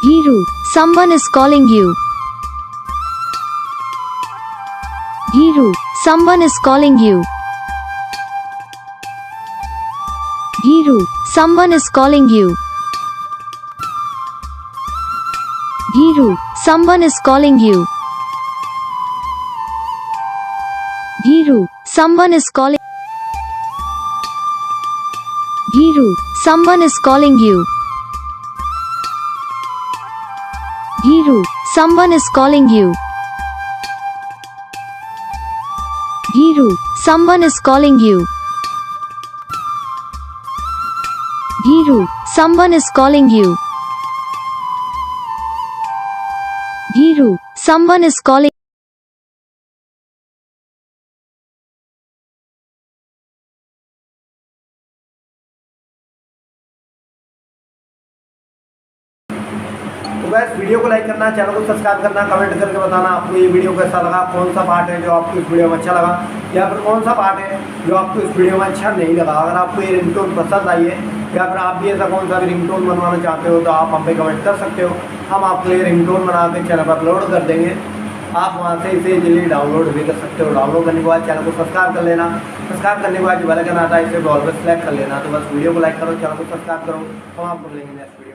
Giru, someone is calling you. Giru, someone is calling you. Giru, someone is calling you. Giru, someone is calling you. Giru, someone is calling. Giru, someone is calling you. Giru, someone is calling you. Giru, someone is calling you. Giru, someone is calling you. Giru, someone is calling. तो guys video को like करना, channel को subscribe करना, comment करके बताना आपको ये video कैसा लगा, कौन सा पार्ट है जो आपको इस वीडियो में अच्छा लगा या फिर कौन सा पार्ट है जो आपको इस वीडियो में अच्छा नहीं लगा। अगर आपको ये रिंगटोन पसंद आई है या फिर आप भी ऐसा कौन सा भी रिंगटोन बनवाना चाहते हो तो आप हम पे कमेंट कर सकते हो। हम आपके लिए रिंगटोन बना के चैनल पर अपलोड कर देंगे। आप वहाँ से इसे इजीली डाउनलोड भी कर सकते हो। डाउनलोड करने के बाद चैनल को सब्सक्राइब कर लेना। सब्सक्राइब करने के बाद जो बेल आइकन आता है इसे ऑल पे सेलेक्ट कर लेना। तो बस वीडियो को लाइक करो, चैनल को सब्सक्राइब करो। हम आपको मिलेंगे नेक्स्ट वीडियो।